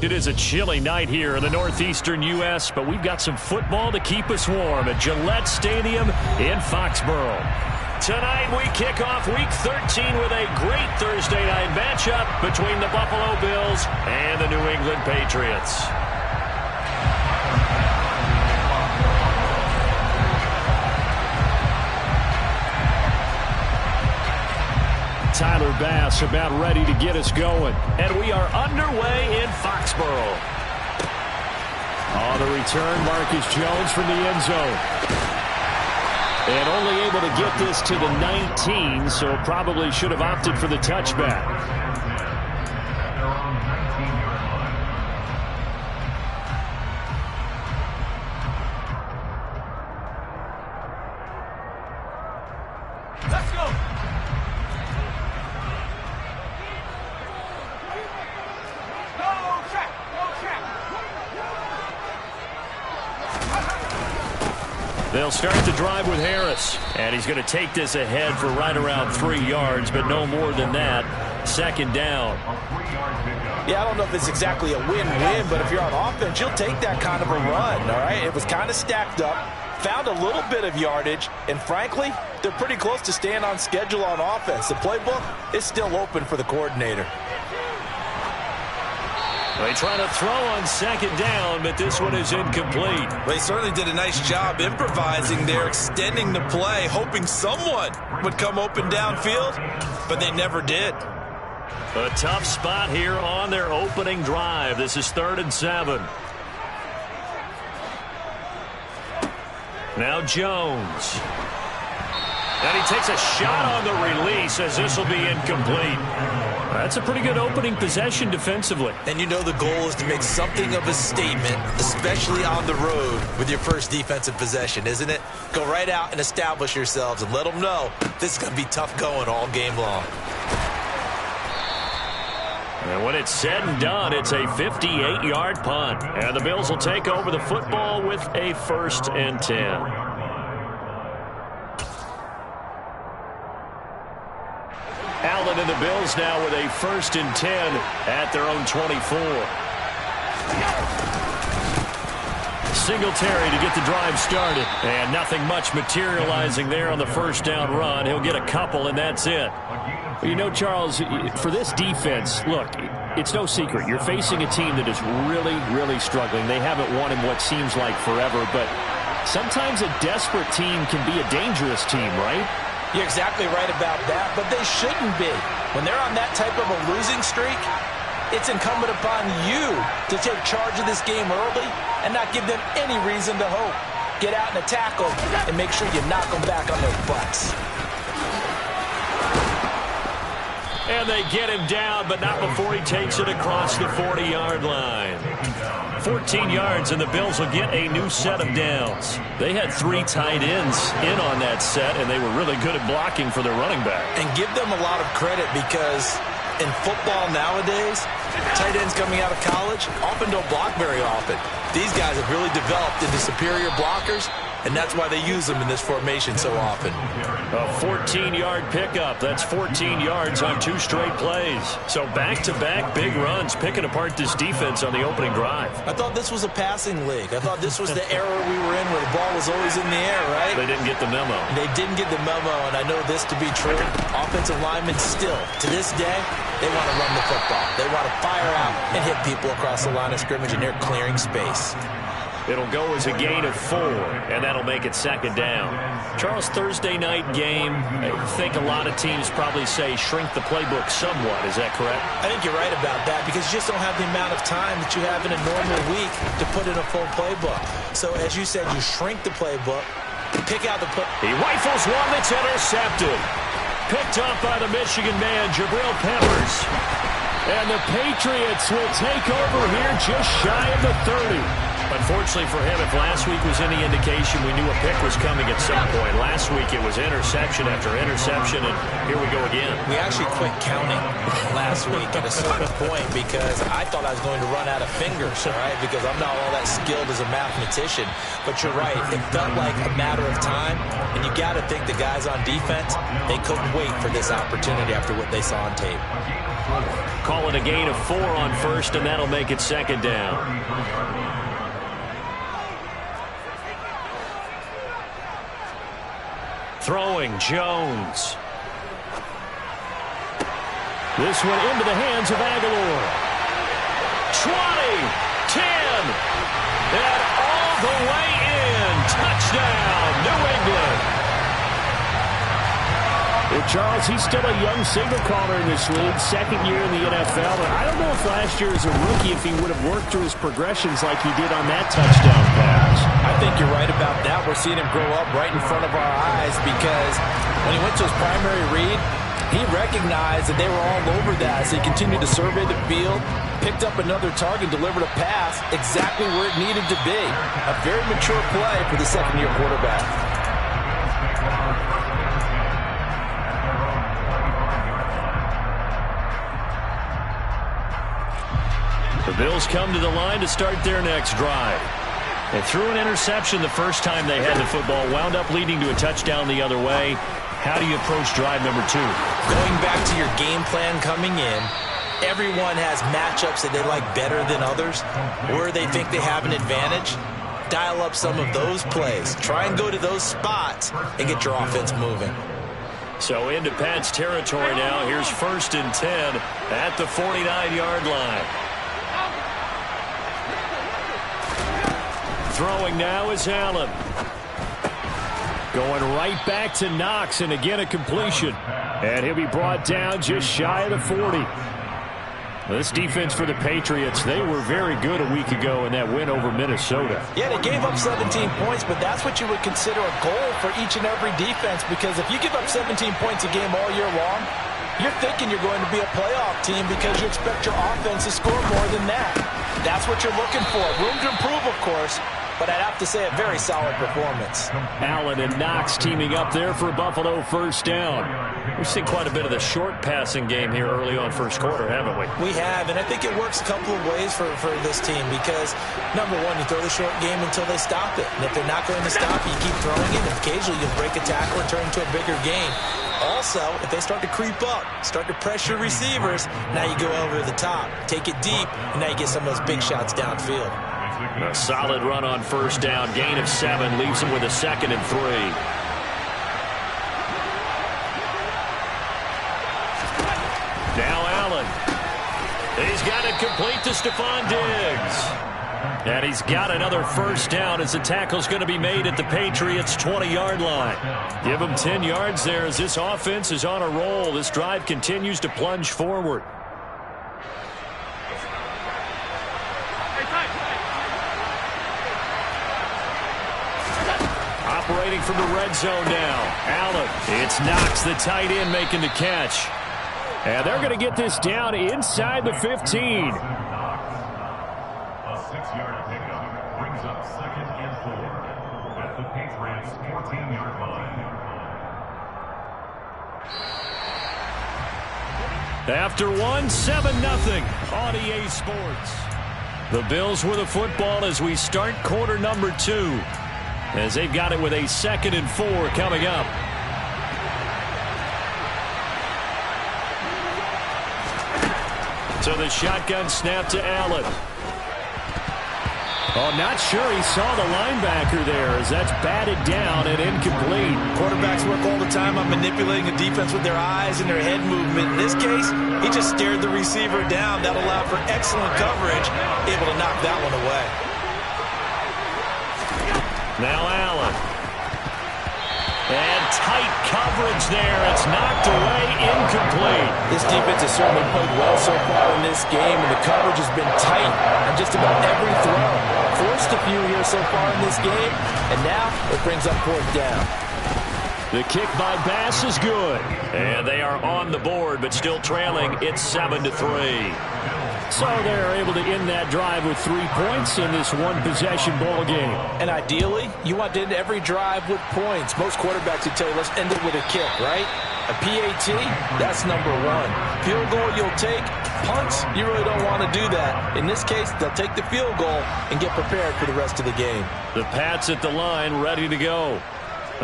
It is a chilly night here in the northeastern U.S., but we've got some football to keep us warm at Gillette Stadium in Foxborough. Tonight we kick off Week 13 with a great Thursday night matchup between the Buffalo Bills and the New England Patriots. Tyler Bass about ready to get us going. And we are underway in Foxborough. On the return, Marcus Jones from the end zone. And only able to get this to the 19, so probably should have opted for the touchback. They'll start the drive with Harris. And he's going to take this ahead for right around 3 yards, but no more than that. Second down. Yeah, I don't know if it's exactly a win-win, but if you're on offense, you'll take that kind of a run, all right? It was kind of stacked up, found a little bit of yardage, and frankly, they're pretty close to staying on schedule on offense. The playbook is still open for the coordinator. They try to throw on second down, but this one is incomplete. They certainly did a nice job improvising there, extending the play, hoping someone would come open downfield, but they never did. A tough spot here on their opening drive. This is 3rd and 7. Now Jones. And he takes a shot on the release as this will be incomplete. That's a pretty good opening possession defensively. And you know the goal is to make something of a statement, especially on the road with your first defensive possession, isn't it? Go right out and establish yourselves and let them know this is going to be tough going all game long. And when it's said and done, it's a 58-yard punt. And the Bills will take over the football with a 1st and 10. Allen and the Bills now with a 1st and 10 at their own 24. Singletary to get the drive started. And nothing much materializing there on the 1st down run. He'll get a couple, and that's it. Well, you know, Charles, for this defense, look, it's no secret. You're facing a team that is really, really struggling. They haven't won in what seems like forever, but sometimes a desperate team can be a dangerous team, right? You're exactly right about that, but they shouldn't be. When they're on that type of a losing streak, it's incumbent upon you to take charge of this game early and not give them any reason to hope. Get out and attack them and make sure you knock them back on their butts. And they get him down, but not before he takes it across the 40-yard line. 14 yards, and the Bills will get a new set of downs. They had 3 tight ends in on that set, and they were really good at blocking for their running back. And give them a lot of credit because in football nowadays, tight ends coming out of college often don't block very often. These guys have really developed into superior blockers, and that's why they use them in this formation so often. A 14-yard pickup. That's 14 yards on 2 straight plays. So back-to-back big runs, picking apart this defense on the opening drive. I thought this was a passing league. I thought this was the era we were in where the ball was always in the air, right? They didn't get the memo. They didn't get the memo, and I know this to be true. Offensive linemen still, to this day, they want to run the football. They want to fire out and hit people across the line of scrimmage, and they're clearing space. It'll go as a gain of 4, and that'll make it 2nd down. Charles, Thursday night game, I think a lot of teams probably say shrink the playbook somewhat. Is that correct? I think you're right about that because you just don't have the amount of time that you have in a normal week to put in a full playbook. So, as you said, you shrink the playbook, pick out the play. He rifles one that's intercepted. Picked up by the Michigan man, Jabril Peppers. And the Patriots will take over here just shy of the 30. Unfortunately for him, if last week was any indication, we knew a pick was coming at some point. Last week it was interception after interception, and here we go again. We actually quit counting last week at a certain point because I thought I was going to run out of fingers, all right, because I'm not all that skilled as a mathematician. But you're right. It felt like a matter of time, and you you got to think the guys on defense, they couldn't wait for this opportunity after what they saw on tape. Call it a gain of 4 on first, and that'll make it second down. Throwing, Jones. This one into the hands of Aguilar. 20, 10, and all the way in. Touchdown, New England. Charles, he's still a young signal caller in this league, second year in the NFL. But I don't know if last year as a rookie, if he would have worked through his progressions like he did on that touchdown pass. I think you're right about that. We're seeing him grow up right in front of our eyes because when he went to his primary read, he recognized that they were all over that. So he continued to survey the field, picked up another target, delivered a pass exactly where it needed to be. A very mature play for the second-year quarterback. The Bills come to the line to start their next drive. They threw an interception the first time they had the football, wound up leading to a touchdown the other way. How do you approach drive number 2? Going back to your game plan coming in, everyone has matchups that they like better than others, where they think they have an advantage. Dial up some of those plays. Try and go to those spots and get your offense moving. So into Pat's territory now. Here's 1st and 10 at the 49-yard line. Throwing now is Allen. Going right back to Knox, and again a completion. And he'll be brought down just shy of the 40. This defense for the Patriots, they were very good a week ago in that win over Minnesota. Yeah, they gave up 17 points, but that's what you would consider a goal for each and every defense, because if you give up 17 points a game all year long, you're thinking you're going to be a playoff team because you expect your offense to score more than that. That's what you're looking for. Room to improve, of course, but I'd have to say a very solid performance. Allen and Knox teaming up there for Buffalo first down. We've seen quite a bit of the short passing game here early on first quarter, haven't we? We have, and I think it works a couple of ways for this team because, number one, you throw the short game until they stop it. And if they're not going to stop it, you keep throwing it, and occasionally you'll break a tackle and turn into a bigger gain. Also, if they start to creep up, start to pressure receivers, now you go over the top, take it deep, and now you get some of those big shots downfield. A solid run on first down. Gain of 7 leaves him with a 2nd and 3. Now Allen. He's got it complete to Stephon Diggs. And he's got another first down as the tackle's going to be made at the Patriots' 20-yard line. Give him 10 yards there as this offense is on a roll. This drive continues to plunge forward. Operating from the red zone now. Allen. It's Knox, the tight end, making the catch. And they're going to get this down inside the 15. A 6-yard pickup brings up 2nd and 4 at the Patriots' 14-yard line. After 7-0 on EA Sports. The Bills with the football as we start quarter number 2. As they've got it with a 2nd and 4 coming up. So the shotgun snap to Allen. Oh, not sure he saw the linebacker there as that's batted down and incomplete. Quarterbacks work all the time on manipulating a defense with their eyes and their head movement. In this case, he just stared the receiver down. That allowed for excellent coverage, able to knock that one away. Now Allen. And tight coverage there. It's knocked away, incomplete. This defense has certainly played well so far in this game, and the coverage has been tight on just about every throw. Forced a few here so far in this game, and now it brings up 4th down. The kick by Bass is good. And they are on the board, but still trailing. It's 7-3. So they're able to end that drive with 3 points in this one-possession ball game. And ideally, you want to end every drive with points. Most quarterbacks would tell you, let's end it with a kick, right? A PAT, that's number 1. Field goal you'll take. Punts, you really don't want to do that. In this case, they'll take the field goal and get prepared for the rest of the game. The Pats at the line, ready to go.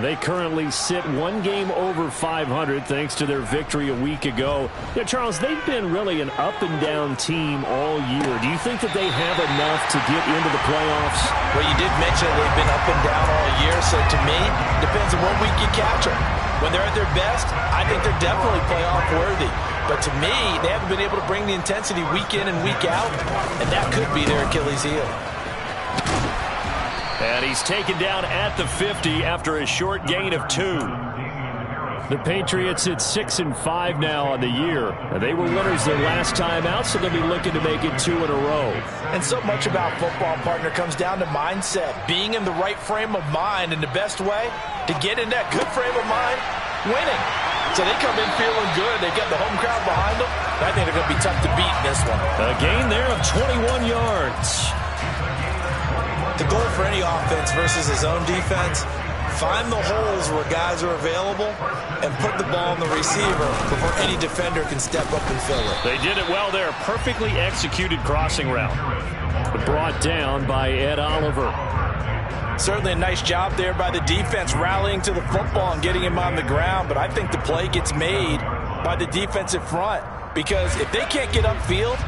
They currently sit one game over 500 thanks to their victory a week ago. Yeah, Charles, they've been really an up-and-down team all year. Do you think that they have enough to get into the playoffs? Well, you did mention they've been up and down all year, so to me, depends on what week you catch them. When they're at their best, I think they're definitely playoff worthy. But to me, they haven't been able to bring the intensity week in and week out, and that could be their Achilles heel. And he's taken down at the 50 after a short gain of 2. The Patriots at 6-5 now on the year. They were winners their last time out, so they'll be looking to make it 2 in a row. And so much about football, partner, comes down to mindset. Being in the right frame of mind, and the best way to get in that good frame of mind, winning. So they come in feeling good. They've got the home crowd behind them. I think they're going to be tough to beat in this one. A gain there of 21 yards. The goal for any offense versus his own defense, find the holes where guys are available and put the ball in the receiver before any defender can step up and fill it. They did it well there. Perfectly executed crossing route. Brought down by Ed Oliver. Certainly a nice job there by the defense rallying to the football and getting him on the ground, but I think the play gets made by the defensive front because if they can't get upfield,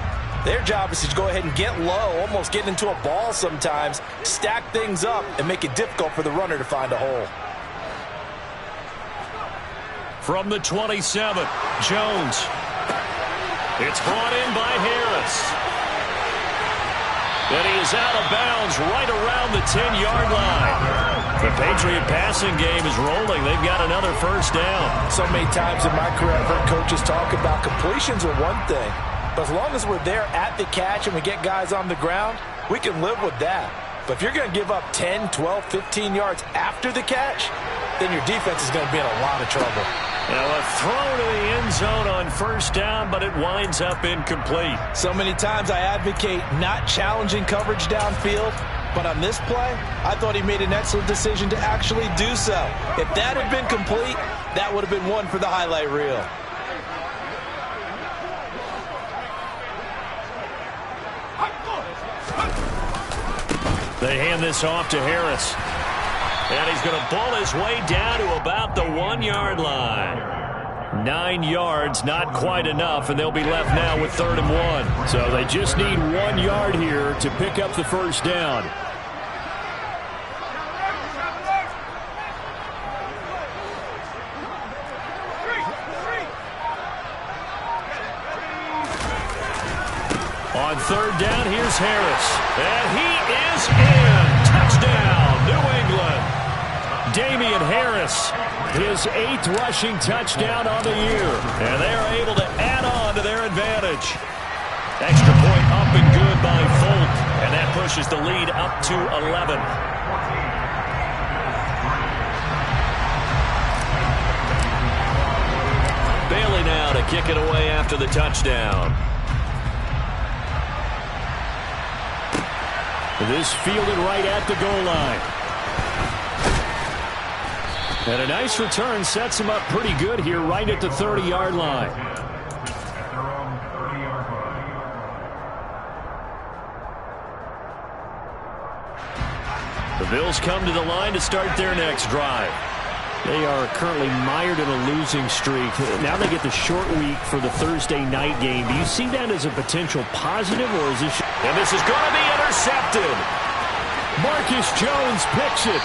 their job is to go ahead and get low, almost get into a ball sometimes, stack things up, and make it difficult for the runner to find a hole. From the 27, Jones. It's brought in by Harris. And he is out of bounds right around the 10-yard line. The Patriot passing game is rolling. They've got another first down. So many times in my career I've heard coaches talk about completions are one thing. But as long as we're there at the catch and we get guys on the ground, we can live with that. But if you're going to give up 10, 12, 15 yards after the catch, then your defense is going to be in a lot of trouble. Now a throw to the end zone on first down, but it winds up incomplete. So many times I advocate not challenging coverage downfield, but on this play, I thought he made an excellent decision to actually do so. If that had been complete, that would have been one for the highlight reel. They hand this off to Harris. And he's going to bull his way down to about the 1-yard line. 9 yards, not quite enough, and they'll be left now with 3rd and 1. So they just need 1 yard here to pick up the first down. On 3rd down, here's Harris. And he is in. Touchdown, New England. Damian Harris, his 8th rushing touchdown on the year. And they are able to add on to their advantage. Extra point up and good by Folk. And that pushes the lead up to 11. Bailey now to kick it away after the touchdown. This fielded right at the goal line. And a nice return sets him up pretty good here right at the 30-yard line. The Bills come to the line to start their next drive. They are currently mired in a losing streak. Now they get the short week for the Thursday night game. Do you see that as a potential positive, or is this... And this is going to be intercepted. Marcus Jones picks it.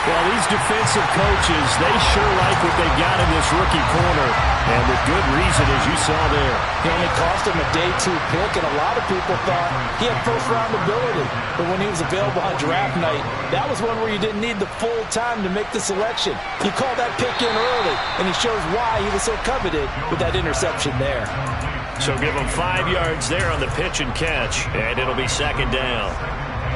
Well, these defensive coaches, they sure like what they got in this rookie corner. And with good reason, as you saw there. He only cost him a day 2 pick, and a lot of people thought he had first-round ability. But when he was available on draft night, that was one where you didn't need the full time to make the selection. You called that pick in early, and he shows why he was so coveted with that interception there. So give him 5 yards there on the pitch and catch, and it'll be 2nd down.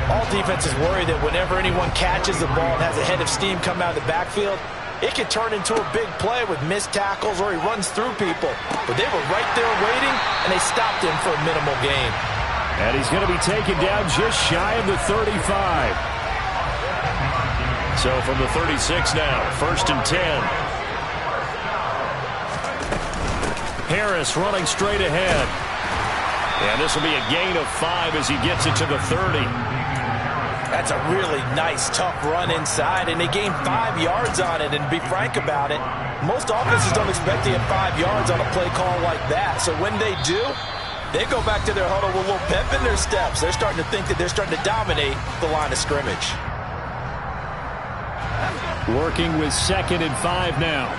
All defenses worry that whenever anyone catches the ball and has a head of steam come out of the backfield, it can turn into a big play with missed tackles or he runs through people. But they were right there waiting, and they stopped him for a minimal gain. And he's going to be taken down just shy of the 35. So from the 36 now, 1st and 10. Harris running straight ahead. And this will be a gain of 5 as he gets it to the 30. That's a really nice, tough run inside, and they gained 5 yards on it. And to be frank about it, most offenses don't expect to get 5 yards on a play call like that. So when they do, they go back to their huddle with a little pep in their steps. They're starting to think that they're starting to dominate the line of scrimmage. Working with 2nd and 5 now.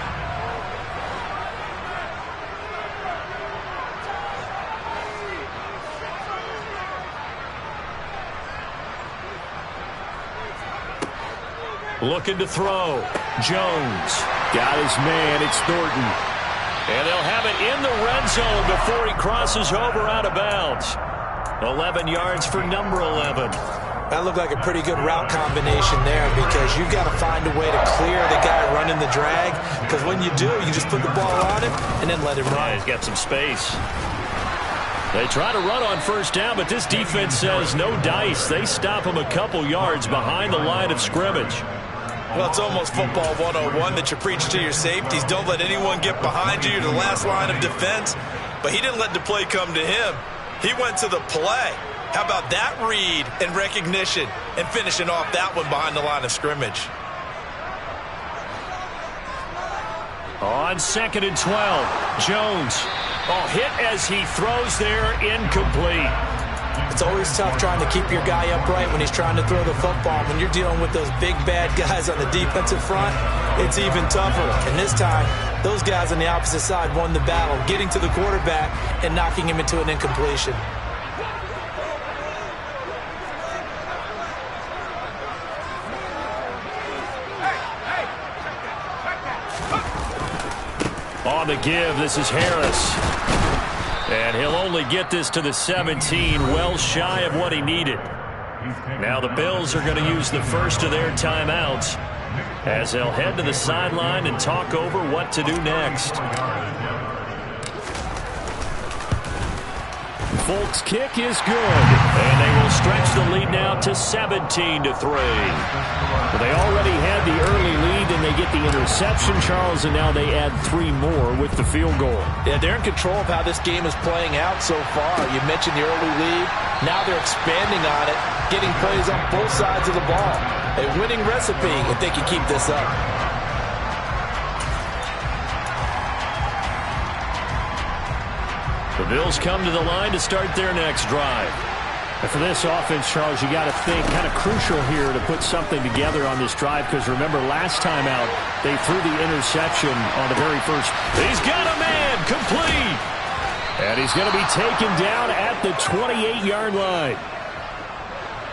Looking to throw. Jones got his man. It's Thornton. And they'll have it in the red zone before he crosses over out of bounds. 11 yards for number 11. That looked like a pretty good route combination there, because you've got to find a way to clear the guy running the drag, because when you do, you just put the ball on him and then let him run. Yeah, he's got some space. They try to run on 1st down, but this defense says no dice. They stop him a couple yards behind the line of scrimmage. Well, it's almost football 101 that you preach to your safeties. Don't let anyone get behind you. You're the last line of defense. But he didn't let the play come to him. He went to the play. How about that read and recognition and finishing off that one behind the line of scrimmage? On 2nd and 12, Jones. Oh, hit as he throws there, incomplete. It's always tough trying to keep your guy upright when he's trying to throw the football. When you're dealing with those big, bad guys on the defensive front, it's even tougher. And this time, those guys on the opposite side won the battle, getting to the quarterback and knocking him into an incompletion. On the give, this is Harris. And he'll only get this to the 17, well shy of what he needed. Now the Bills are going to use the first of their timeouts as they'll head to the sideline and talk over what to do next. Folk's kick is good, and they will stretch the lead now to 17-3. Well, they already had the early lead, and they get the interception, Charles, and now they add 3 more with the field goal. Yeah, they're in control of how this game is playing out so far. You mentioned the early lead. Now they're expanding on it, getting plays on both sides of the ball. A winning recipe if they can keep this up. The Bills come to the line to start their next drive. And for this offense, Charles, you got to think kind of crucial here to put something together on this drive, because remember last time out they threw the interception on the very first. He's got a man, complete. And he's going to be taken down at the 28-yard line.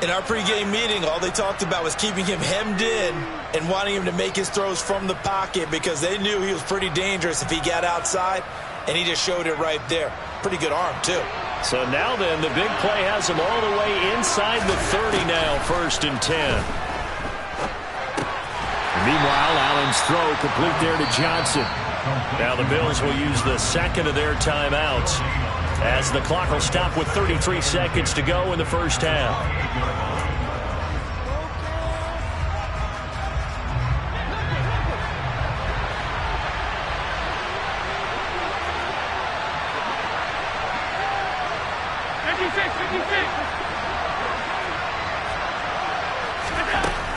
In our pregame meeting, all they talked about was keeping him hemmed in and wanting him to make his throws from the pocket, because they knew he was pretty dangerous if he got outside, and he just showed it right there. Pretty good arm, too. So now then, the big play has him all the way inside the 30 now, 1st and 10. Meanwhile, Allen's throw complete there to Johnson. Now the Bills will use the 2nd of their timeouts as the clock will stop with 33 seconds to go in the first half.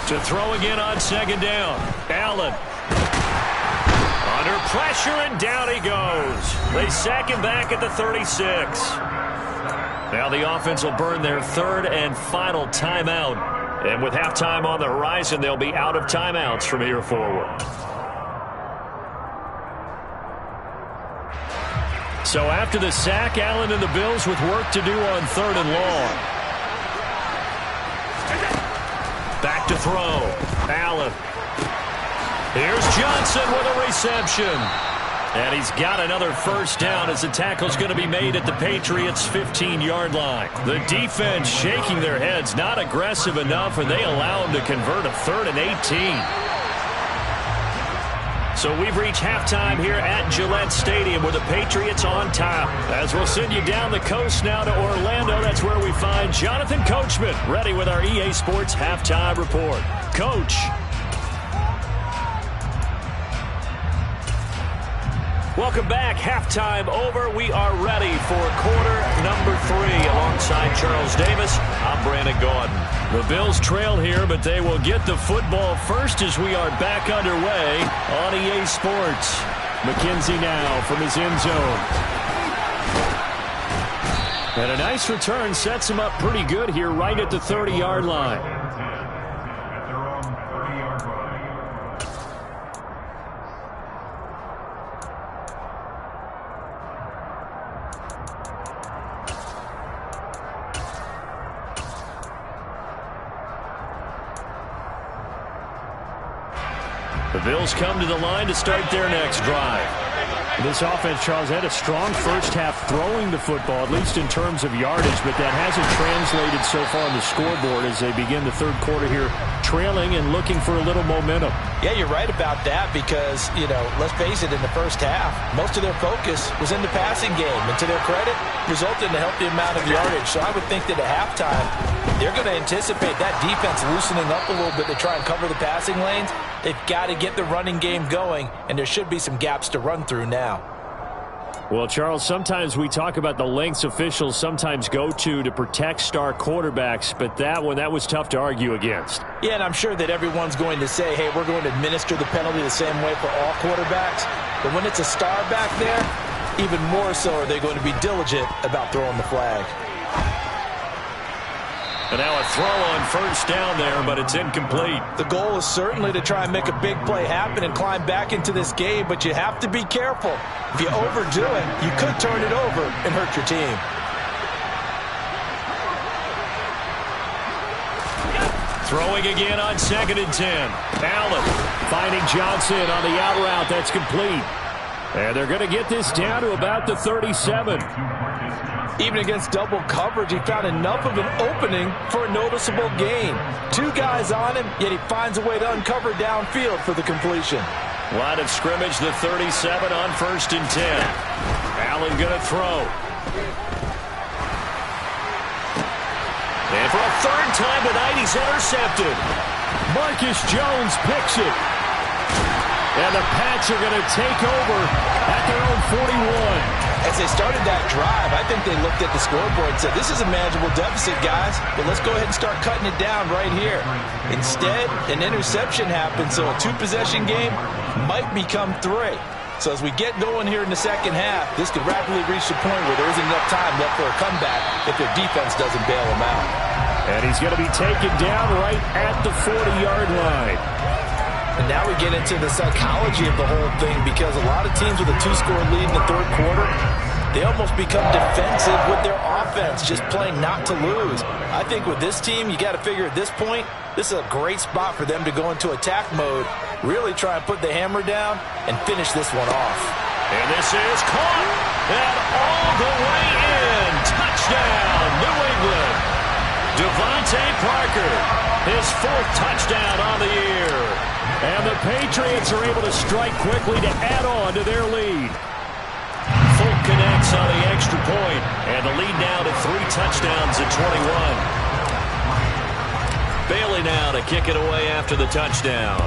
To throw again on 2nd down. Allen. Under pressure, and down he goes. They sack him back at the 36. Now the offense will burn their 3rd and final timeout. And with halftime on the horizon, they'll be out of timeouts from here forward. So after the sack, Allen and the Bills with work to do on 3rd and long. Back to throw. Allen. Here's Johnson with a reception. And he's got another first down as the tackle's going to be made at the Patriots' 15-yard line. The defense shaking their heads, not aggressive enough, and they allow him to convert a 3rd and 18. So we've reached halftime here at Gillette Stadium with the Patriots on top. As we'll send you down the coast now to Orlando, that's where we find Jonathan Coachman ready with our EA Sports Halftime Report. Coach. Welcome back. Halftime over. We are ready for quarter number 3. Alongside Charles Davis, I'm Brandon Gaudin. The Bills trail here, but they will get the football first as we are back underway on EA Sports. McKenzie now from his end zone. And a nice return sets him up pretty good here right at the 30-yard line. The Bills come to the line to start their next drive. This offense, Charles, had a strong first half throwing the football, at least in terms of yardage, but that hasn't translated so far on the scoreboard as they begin the third quarter here, trailing and looking for a little momentum. Yeah, you're right about that because, let's face it, in the first half, most of their focus was in the passing game. And to their credit, resulted in a healthy amount of yardage. So I would think that at halftime, they're going to anticipate that defense loosening up a little bit to try and cover the passing lanes. They've got to get the running game going, and there should be some gaps to run through now. Well, Charles, sometimes we talk about the lengths officials sometimes go to protect star quarterbacks, but that was tough to argue against. Yeah, and I'm sure that everyone's going to say, hey, we're going to administer the penalty the same way for all quarterbacks. But when it's a star back there, even more so are they going to be diligent about throwing the flag. And now a throw on first down there, but it's incomplete. The goal is certainly to try and make a big play happen and climb back into this game, but you have to be careful. If you overdo it, you could turn it over and hurt your team. Throwing again on 2nd and 10. Allen finding Johnson on the out route. That's complete. And they're going to get this down to about the 37. Even against double coverage, he found enough of an opening for a noticeable gain. 2 guys on him, yet he finds a way to uncover downfield for the completion. Line of scrimmage, the 37 on 1st and 10. Allen going to throw. And for a third time tonight, he's intercepted. Marcus Jones picks it. And the Pats are going to take over at their own 41. As they started that drive, I think they looked at the scoreboard and said, this is a manageable deficit, guys, but let's go ahead and start cutting it down right here. Instead, an interception happened, so a 2-possession game might become 3. So as we get going here in the second half, this could rapidly reach the point where there isn't enough time left for a comeback if their defense doesn't bail them out. And he's going to be taken down right at the 40-yard line. And now we get into the psychology of the whole thing because a lot of teams with a 2-score lead in the third quarter, they almost become defensive with their offense, just playing not to lose. I think with this team, you got to figure at this point, this is a great spot for them to go into attack mode, really try and put the hammer down and finish this one off. And this is caught and all the way in. Touchdown, New England. Devontae Parker, his 4th touchdown on the year. And the Patriots are able to strike quickly to add on to their lead. Folk connects on the extra point, and the lead now to 3 touchdowns at 21. Bailey now to kick it away after the touchdown.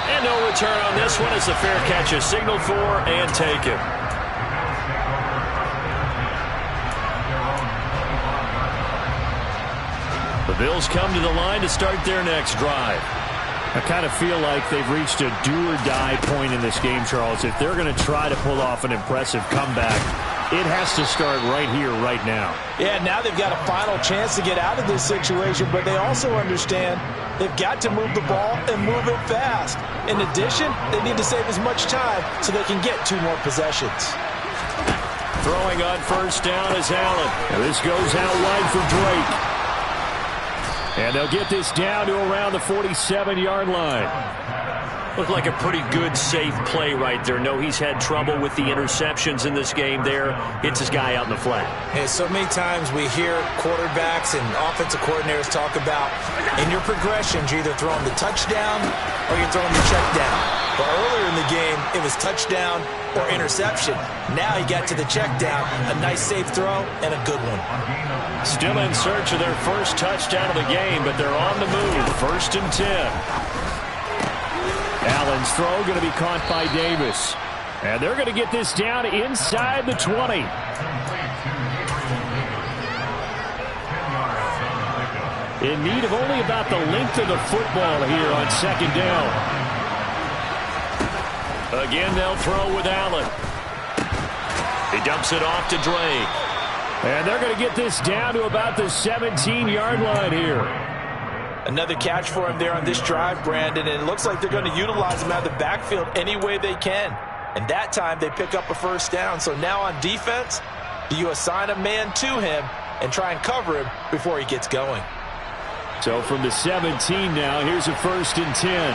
And no return on this one as the fair catch is signaled for and taken. The Bills come to the line to start their next drive. I kind of feel like they've reached a do-or-die point in this game, Charles. If they're going to try to pull off an impressive comeback, it has to start right here, right now. Yeah, now they've got a final chance to get out of this situation, but they also understand they've got to move the ball and move it fast. In addition, they need to save as much time so they can get 2 more possessions. Throwing on first down is Allen. And this goes out wide for Drake. And they'll get this down to around the 47-yard line. Looked like a pretty good, safe play right there. No, he's had trouble with the interceptions in this game there. Hits his guy out in the flat. Hey, so many times we hear quarterbacks and offensive coordinators talk about in your progressions, you're either throwing the touchdown or you're throwing the check down. But earlier in the game, it was touchdown or interception. Now he got to the check down, a nice safe throw, and a good one. Still in search of their first touchdown of the game, but they're on the move. 1st and 10. Allen's throw going to be caught by Davis. And they're going to get this down inside the 20. In need of only about the length of the football here on second down. Again, they'll throw with Allen. He dumps it off to Drake. And they're going to get this down to about the 17-yard line here. Another catch for him there on this drive, Brandon, and it looks like they're going to utilize him out of the backfield any way they can. And that time they pick up a first down. So now on defense, do you assign a man to him and try and cover him before he gets going? So from the 17 now, here's a 1st and 10.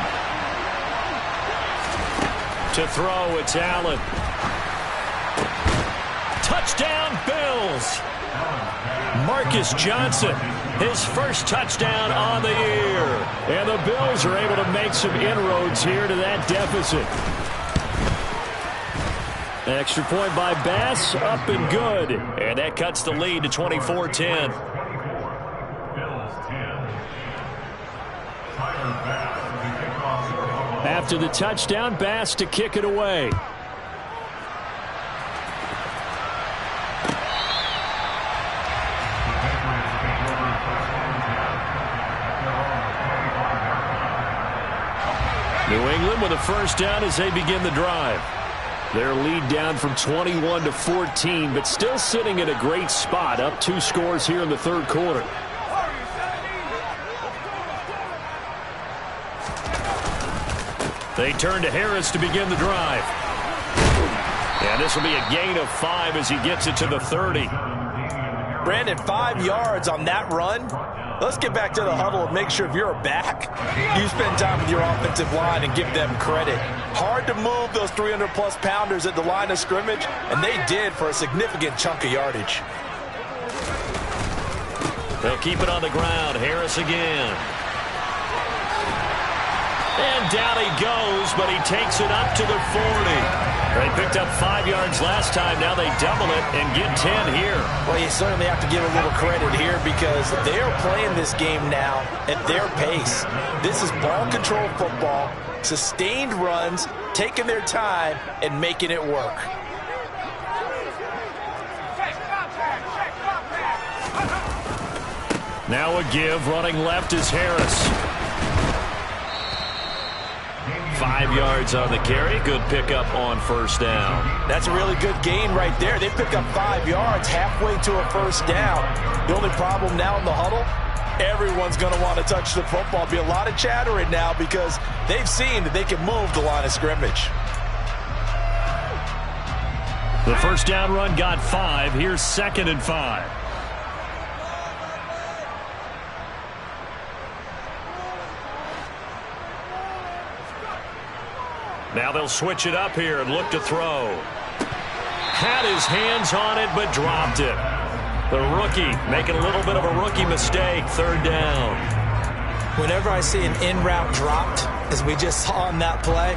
To throw, it's Allen. Touchdown, Bills. Marcus Johnson, his first touchdown on the year. And the Bills are able to make some inroads here to that deficit. Extra point by Bass, up and good. And that cuts the lead to 24-10. After the touchdown, Bass to kick it away. New England with a first down as they begin the drive. Their lead down from 21 to 14, but still sitting in a great spot, up 2 scores here in the third quarter. They turn to Harris to begin the drive. And this will be a gain of 5 as he gets it to the 30. Brandon, 5 yards on that run. Let's get back to the huddle and make sure if you're a back, you spend time with your offensive line and give them credit. Hard to move those 300-plus pounders at the line of scrimmage, and they did for a significant chunk of yardage. They'll keep it on the ground. Harris again. And down he goes, but he takes it up to the 40. They picked up 5 yards last time. Now they double it and get 10 here. Well, you certainly have to give a little credit here because they're playing this game now at their pace. This is ball control football, sustained runs, taking their time and making it work. Now a give, running left is Harris. 5 yards on the carry. Good pickup on first down. That's a really good gain right there. They pick up 5 yards halfway to a first down. The only problem now in the huddle, everyone's going to want to touch the football. Be a lot of chatter right now because they've seen that they can move the line of scrimmage. The first down run got 5. Here's 2nd and 5. Now they'll switch it up here and look to throw. Had his hands on it, but dropped it. The rookie making a little bit of a rookie mistake. 3rd down. Whenever I see an in-route dropped, as we just saw on that play,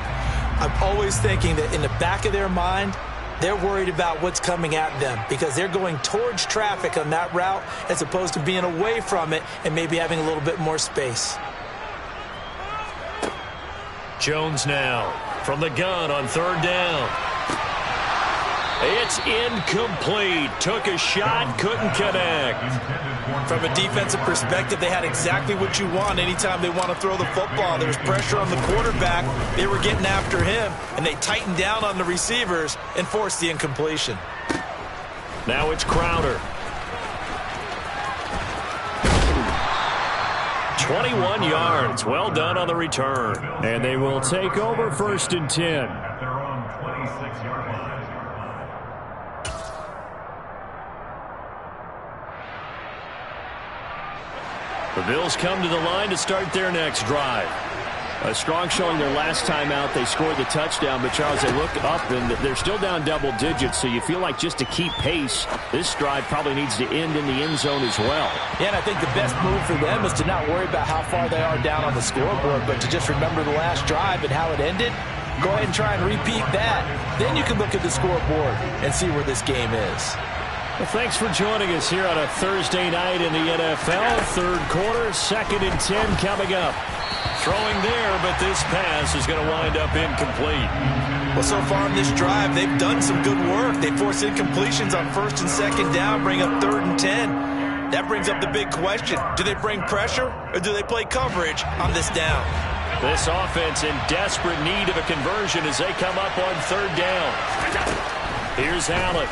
I'm always thinking that in the back of their mind, they're worried about what's coming at them because they're going towards traffic on that route as opposed to being away from it and maybe having a little bit more space. Jones now from the gun on 3rd down. It's incomplete. Took a shot, couldn't connect. From a defensive perspective, they had exactly what you want anytime they want to throw the football. There was pressure on the quarterback. They were getting after him, and they tightened down on the receivers and forced the incompletion. Now it's Crowder. 21 yards. Well done on the return. And they will take over 1st and 10. At their own 26-yard line. The Bills come to the line to start their next drive. A strong showing their last time out. They scored the touchdown, but Charles, they look up and they're still down double digits, so you feel like just to keep pace, this drive probably needs to end in the end zone as well. Yeah, and I think the best move for them is to not worry about how far they are down on the scoreboard, but to just remember the last drive and how it ended. Go ahead and try and repeat that. Then you can look at the scoreboard and see where this game is. Well, thanks for joining us here on a Thursday night in the NFL. 3rd quarter, 2nd and 10 coming up. Throwing there, but this pass is going to wind up incomplete. Well, so far in this drive, they've done some good work. They force incompletions on 1st and 2nd down, bring up 3rd and 10. That brings up the big question. Do they bring pressure or do they play coverage on this down? This offense in desperate need of a conversion as they come up on 3rd down. Here's Allen.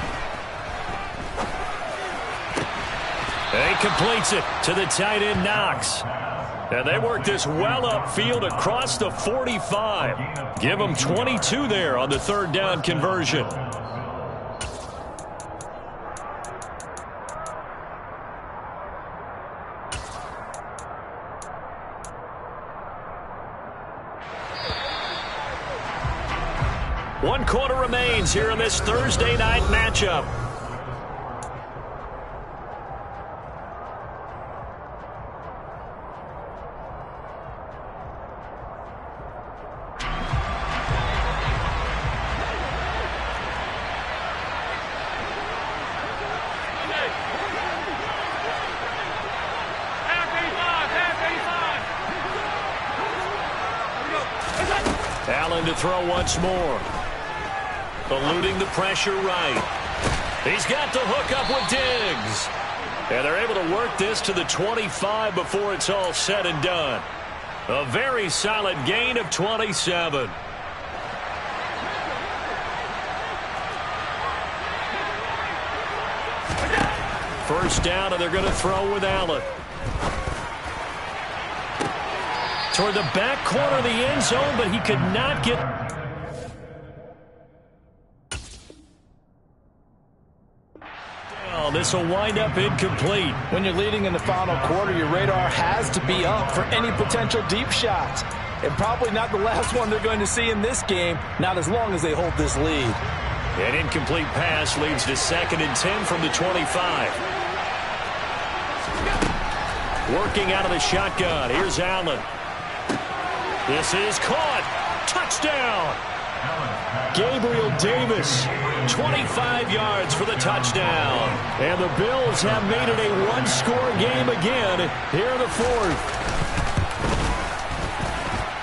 And he completes it to the tight end, Knox. And they work this well upfield across the 45. Give them 22 there on the 3rd down conversion. One quarter remains here in this Thursday night matchup. Allen to throw once more. Eluding the pressure right. He's got the hook up with Diggs. And they're able to work this to the 25 before it's all said and done. A very solid gain of 27. First down, and they're going to throw with Allen. Toward the back corner of the end zone, but he could not get... This will wind up incomplete. When you're leading in the final quarter, your radar has to be up for any potential deep shots. And probably not the last one they're going to see in this game, not as long as they hold this lead. An incomplete pass leads to 2nd and 10 from the 25. Working out of the shotgun. Here's Allen. This is caught. Touchdown. Gabriel Davis, 25 yards for the touchdown. And the Bills have made it a one-score game again here in the 4th.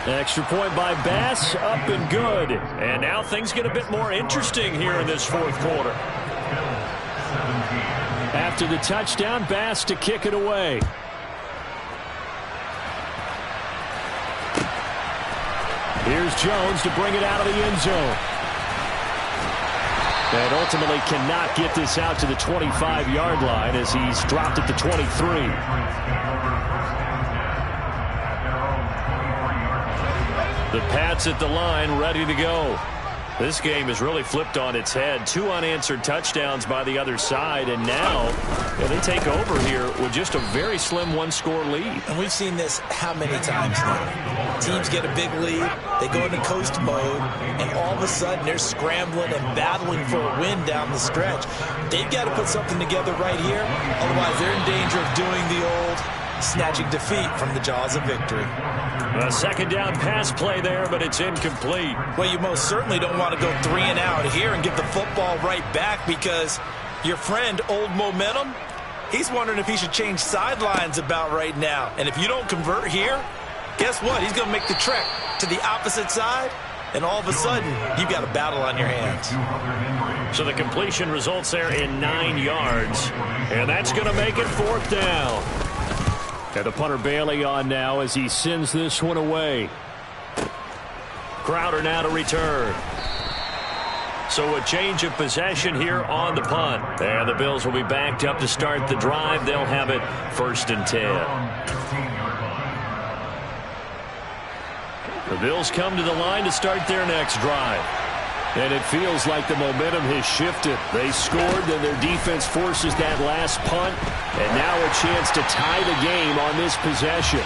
Extra point by Bass, up and good. And now things get a bit more interesting here in this 4th quarter. After the touchdown, Bass to kick it away. Here's Jones to bring it out of the end zone. And ultimately cannot get this out to the 25-yard line as he's dropped at the 23. The Pats at the line ready to go. This game has really flipped on its head. 2 unanswered touchdowns by the other side, and now they take over here with just a very slim one-score lead. And we've seen this how many times now? Teams get a big lead, they go into coast mode, and all of a sudden they're scrambling and battling for a win down the stretch. They've got to put something together right here, otherwise they're in danger of doing the old snatching defeat from the jaws of victory. A 2nd down pass play there, but it's incomplete. Well, you most certainly don't want to go 3 and out here and get the football right back because your friend, Old Momentum, he's wondering if he should change sidelines about right now. And if you don't convert here, guess what? He's going to make the trek to the opposite side, and all of a sudden, you've got a battle on your hands. So the completion results there in 9 yards, and that's going to make it 4th down. And the punter Bailey on now as he sends this one away. Crowder now to return. So a change of possession here on the punt. And the Bills will be backed up to start the drive. They'll have it 1st and 10. The Bills come to the line to start their next drive. And it feels like the momentum has shifted. They scored, then their defense forces that last punt. And now a chance to tie the game on this possession.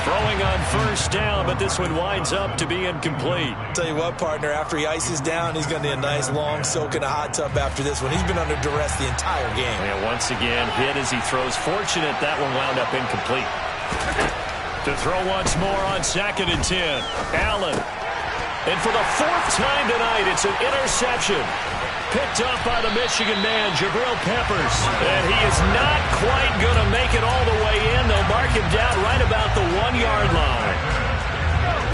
Throwing on 1st down, but this one winds up to be incomplete. Tell you what, partner, after he ices down, he's going to need a nice long soak in a hot tub after this one. He's been under duress the entire game. And once again, hit as he throws. Fortunate that one wound up incomplete. To throw once more on 2nd and 10. Allen. And for the 4th time tonight, it's an interception. Picked up by the Michigan man, Jabril Peppers. And he is not quite going to make it all the way in. They'll mark him down right about the 1-yard line.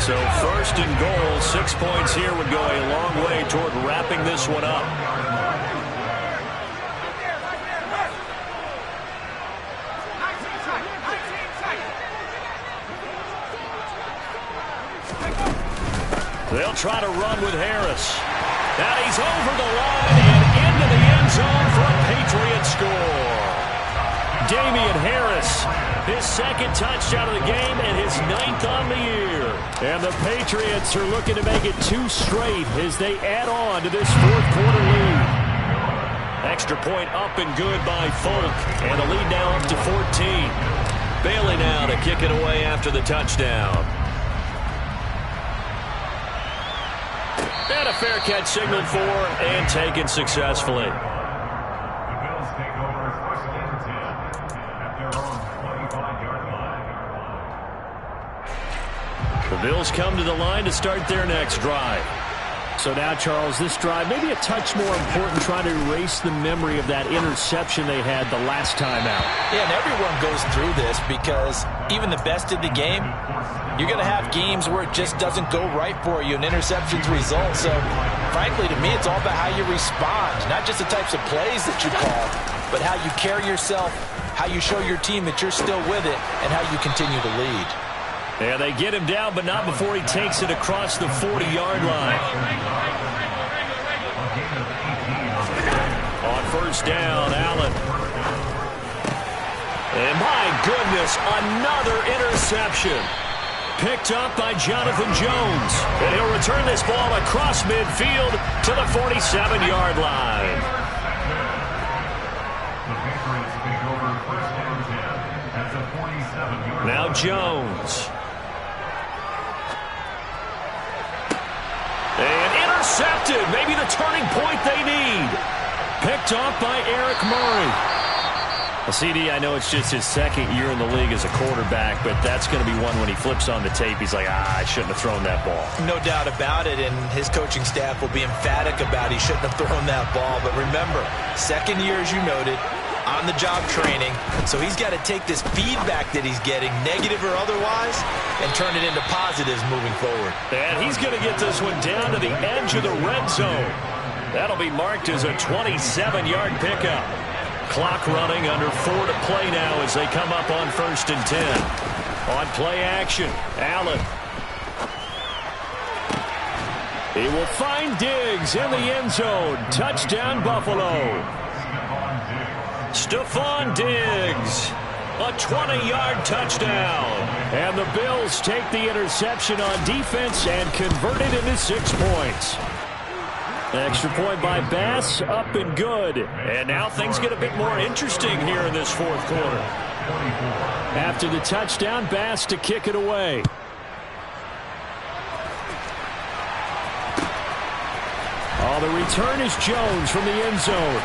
So first and goal, 6 points here would go a long way toward wrapping this one up. They'll try to run with Harris. Now he's over the line and into the end zone for a Patriot score. Damian Harris, his second touchdown of the game and his 9th on the year. And the Patriots are looking to make it 2 straight as they add on to this fourth quarter lead. Extra point up and good by Folk. And the lead now up to 14. Bailey now to kick it away after the touchdown. And a fair catch signaled for and taken successfully. The Bills take over first and 10 at their own 25-yard line. The Bills come to the line to start their next drive. So now, Charles, this drive maybe a touch more important, trying to erase the memory of that interception they had the last time out. Yeah, and everyone goes through this because even the best in the game, you're going to have games where it just doesn't go right for you and interceptions result. So, frankly, to me, it's all about how you respond, not just the types of plays that you call, but how you carry yourself, how you show your team that you're still with it, and how you continue to lead. Yeah, they get him down, but not before he takes it across the 40-yard line. On first down, Allen. And my goodness, another interception. Picked up by Jonathan Jones. And he'll return this ball across midfield to the 47-yard line. The Patriots take over first and 10 at the 47-yard line. Now Jones. And intercepted. Maybe the turning point they need. Picked off by Eric Murray. Well, CD, I know it's just his second year in the league as a quarterback, but that's going to be one when he flips on the tape. He's like, I shouldn't have thrown that ball. No doubt about it, and his coaching staff will be emphatic about he shouldn't have thrown that ball. But remember, second year, as you noted, on-the-job training, so he's got to take this feedback that he's getting, negative or otherwise, and turn it into positives moving forward. And he's going to get this one down to the edge of the red zone. That'll be marked as a 27-yard pickup. Clock running, under 4 to play now as they come up on first and 10. On play action, Allen. He will find Diggs in the end zone. Touchdown, Buffalo. Stephon Diggs, a 20-yard touchdown. And the Bills take the interception on defense and convert it into 6 points. Extra point by Bass, up and good. And now things get a bit more interesting here in this fourth quarter. After the touchdown, Bass to kick it away. Oh, the return is Jones from the end zone.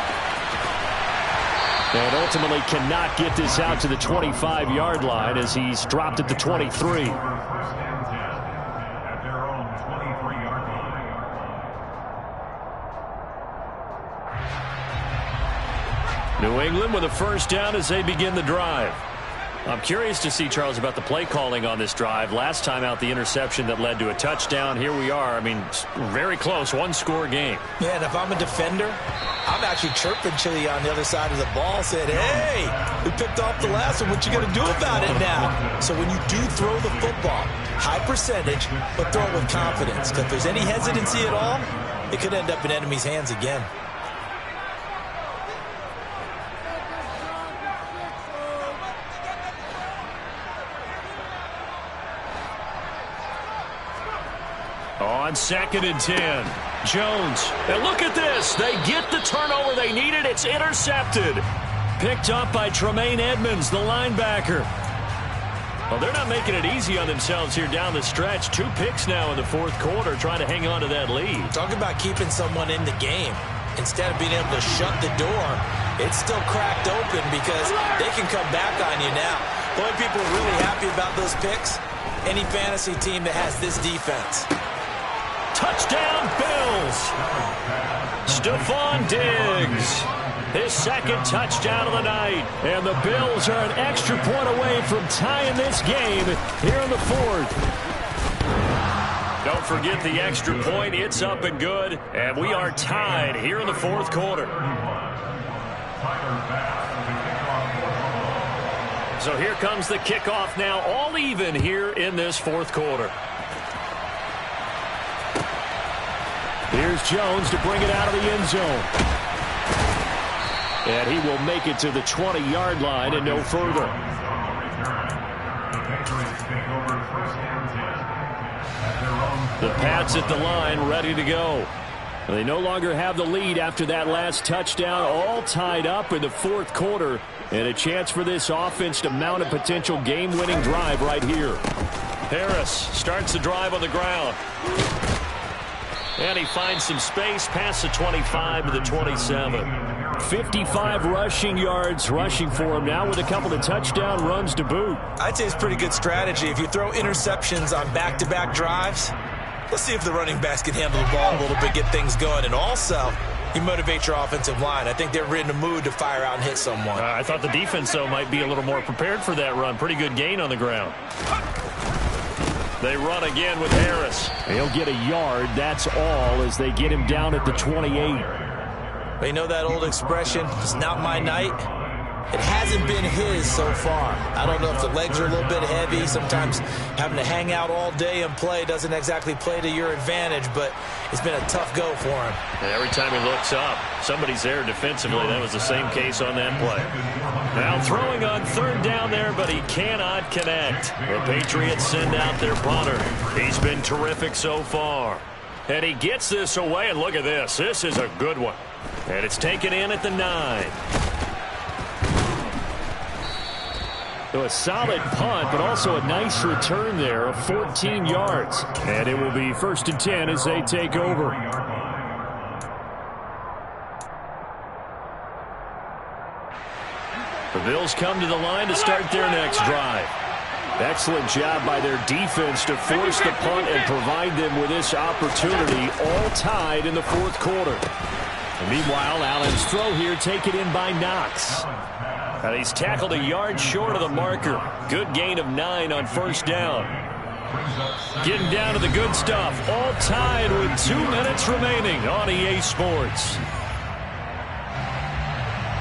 And ultimately cannot get this out to the 25-yard line as he's dropped at the 23. New England with a first down as they begin the drive. I'm curious to see, Charles, about the play calling on this drive. Last time out, the interception that led to a touchdown. Here we are. I mean, very close, one-score game. Yeah, and if I'm a defender, I'm actually chirping Chili on the other side of the ball, saying, hey, we picked off the last one. What you going to do about it now? So when you do throw the football, high percentage, but throw it with confidence. Because if there's any hesitancy at all, it could end up in enemy's hands again. On second and 10, Jones. And look at this. They get the turnover they needed. It's intercepted. Picked up by Tremaine Edmonds, the linebacker. Well, they're not making it easy on themselves here down the stretch. 2 picks now in the fourth quarter, trying to hang on to that lead. Talk about keeping someone in the game. Instead of being able to shut the door, it's still cracked open because they can come back on you now. The only people really happy about those picks, any fantasy team that has this defense. Touchdown, Bills. Stephon Diggs, his second touchdown of the night. And the Bills are an extra point away from tying this game here in the fourth. Don't forget the extra point. It's up and good. And we are tied here in the fourth quarter. So here comes the kickoff now, all even here in this fourth quarter. Here's Jones to bring it out of the end zone. And he will make it to the 20-yard line and no further. The Pats at the line, ready to go. They no longer have the lead after that last touchdown, all tied up in the fourth quarter, and a chance for this offense to mount a potential game-winning drive right here. Harris starts the drive on the ground. And he finds some space past the 25 to the 27. 55 rushing yards rushing for him now with a couple of touchdown runs to boot. I'd say it's pretty good strategy. If you throw interceptions on back-to-back drives, let's see if the running backs can handle the ball a little bit, get things going. And also, you motivate your offensive line. I think they're in the mood to fire out and hit someone. I thought the defense, though, might be a little more prepared for that run. Pretty good gain on the ground. They run again with Harris. He'll get a yard, that's all, as they get him down at the 28. They know that old expression, it's not my night. It hasn't been his so far. I don't know if the legs are a little bit heavy. Sometimes having to hang out all day and play doesn't exactly play to your advantage, but it's been a tough go for him. And every time he looks up, somebody's there defensively. That was the same case on that play. Now throwing on third down there, but he cannot connect. The Patriots send out their punter. He's been terrific so far. And he gets this away, and look at this. This is a good one. And it's taken in at the 9. So a solid punt, but also a nice return there of 14 yards. And it will be 1st and 10 as they take over. The Bills come to the line to start their next drive. Excellent job by their defense to force the punt and provide them with this opportunity, all tied in the fourth quarter. And meanwhile, Allen's throw here taken in by Knox. And he's tackled a yard short of the marker. Good gain of 9 on first down. Getting down to the good stuff. All tied with 2 minutes remaining on EA Sports.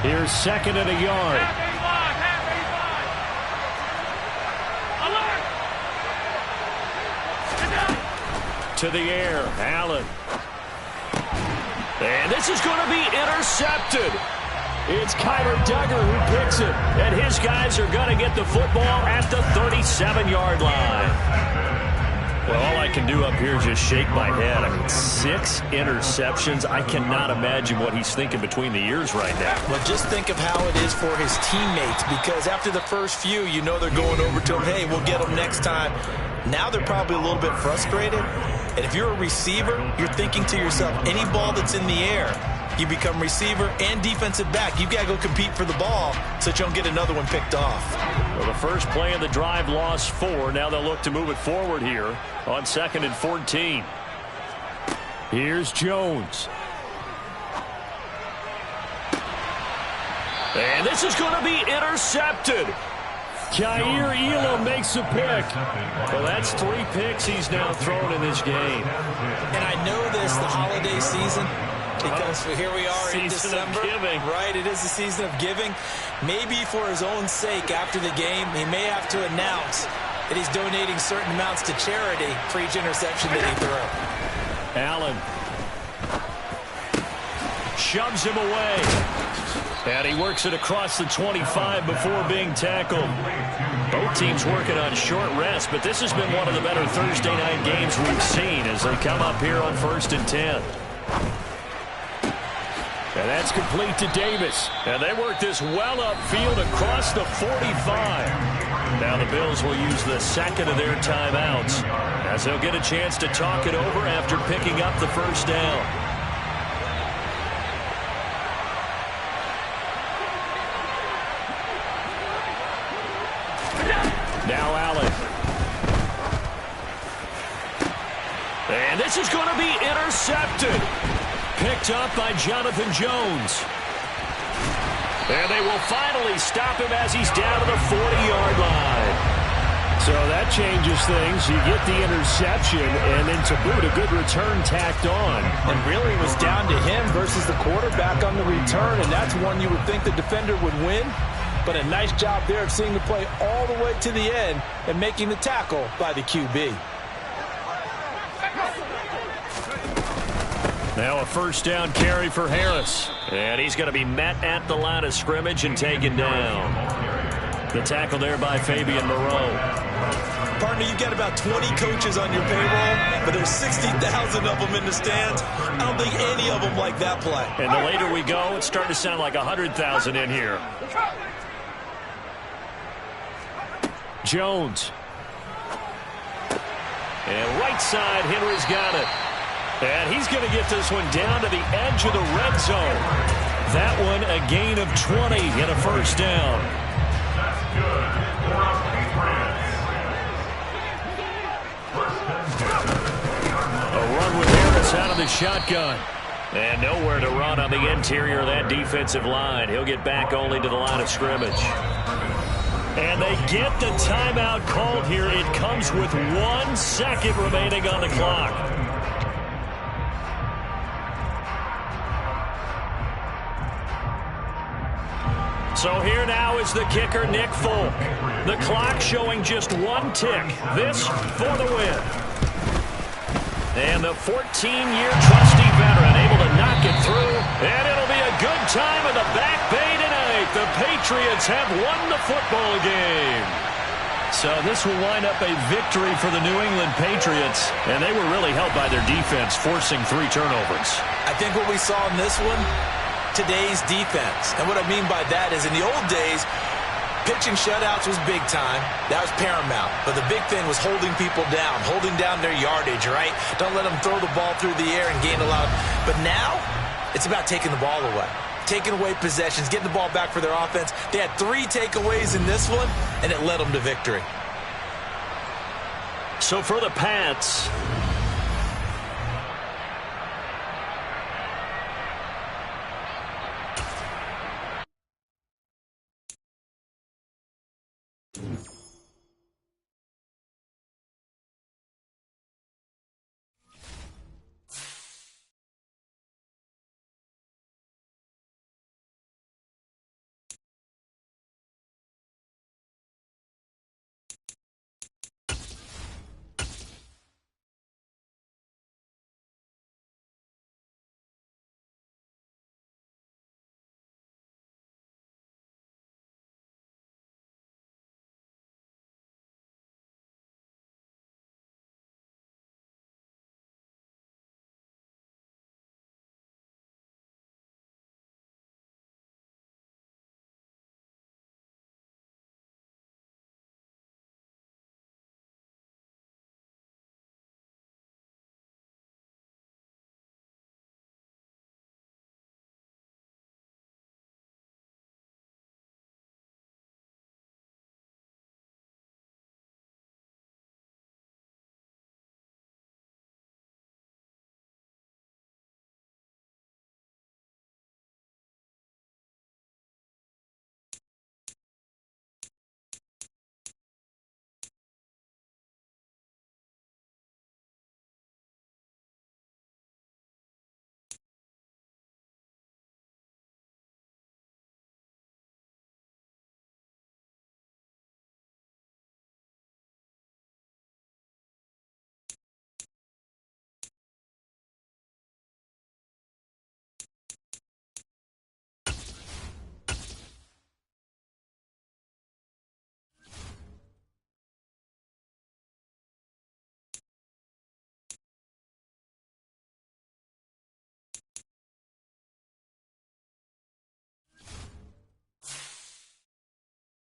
Here's 2nd and a yard. To the air, Allen. And this is going to be intercepted. It's Kyler Duggar who picks it, and his guys are going to get the football at the 37-yard line. Well, all I can do up here is just shake my head. I mean, 6 interceptions. I cannot imagine what he's thinking between the ears right now. Well, just think of how it is for his teammates, because after the first few, you know they're going over to him, hey, we'll get him next time. Now they're probably a little bit frustrated. And if you're a receiver, you're thinking to yourself, any ball that's in the air, you become receiver and defensive back. You've got to go compete for the ball so that you don't get another one picked off. Well, the first play of the drive lost 4. Now they'll look to move it forward here on 2nd and 14. Here's Jones. And this is going to be intercepted. Khair Elam makes a pick. Well, that's 3 picks he's now thrown in this game. And I know this, the holiday season, because here we are in December. Right, it is the season of giving. Maybe for his own sake after the game, he may have to announce that he's donating certain amounts to charity for each interception that he threw. Allen shoves him away. And he works it across the 25 before being tackled. Both teams working on short rest, but this has been one of the better Thursday night games we've seen as they come up here on 1st and 10. And that's complete to Davis. And they work this well upfield across the 45. Now the Bills will use the 2nd of their timeouts as they'll get a chance to talk it over after picking up the first down. Now Allen. And this is going to be intercepted. Picked up by Jonathan Jones. And they will finally stop him as he's down to the 40-yard line. So that changes things. You get the interception, and then to boot, a good return tacked on. And really it was down to him versus the quarterback on the return, and that's one you would think the defender would win. But a nice job there of seeing the play all the way to the end and making the tackle by the QB. Now a first down carry for Harris. And he's going to be met at the line of scrimmage and taken down. The tackle there by Fabian Moreau. Partner, you've got about 20 coaches on your payroll, but there's 60,000 of them in the stands. I don't think any of them like that play. And the later we go, it's starting to sound like 100,000 in here. Jones. And right side, Henry's got it. And he's going to get this one down to the edge of the red zone. That one a gain of 20 and a first down. That's good for our Patriots. A run with Harris out of the shotgun. And nowhere to run on the interior of that defensive line. He'll get back only to the line of scrimmage. And they get the timeout called here. It comes with 1 second remaining on the clock. So here now is the kicker, Nick Folk. The clock showing just 1 tick. This for the win. And the 14-year trusty veteran able to knock it through. And it'll be a good time in the Back Bay tonight. The Patriots have won the football game. So this will wind up a victory for the New England Patriots. And they were really helped by their defense, forcing 3 turnovers. I think what we saw in this one, today's defense. And what I mean by that is in the old days, pitching shutouts was big time. That was paramount. But the big thing was holding people down, holding down their yardage, right? Don't let them throw the ball through the air and gain a lot. But now, it's about taking the ball away. Taking away possessions, getting the ball back for their offense. They had 3 takeaways in this one, and it led them to victory. So for the Pats,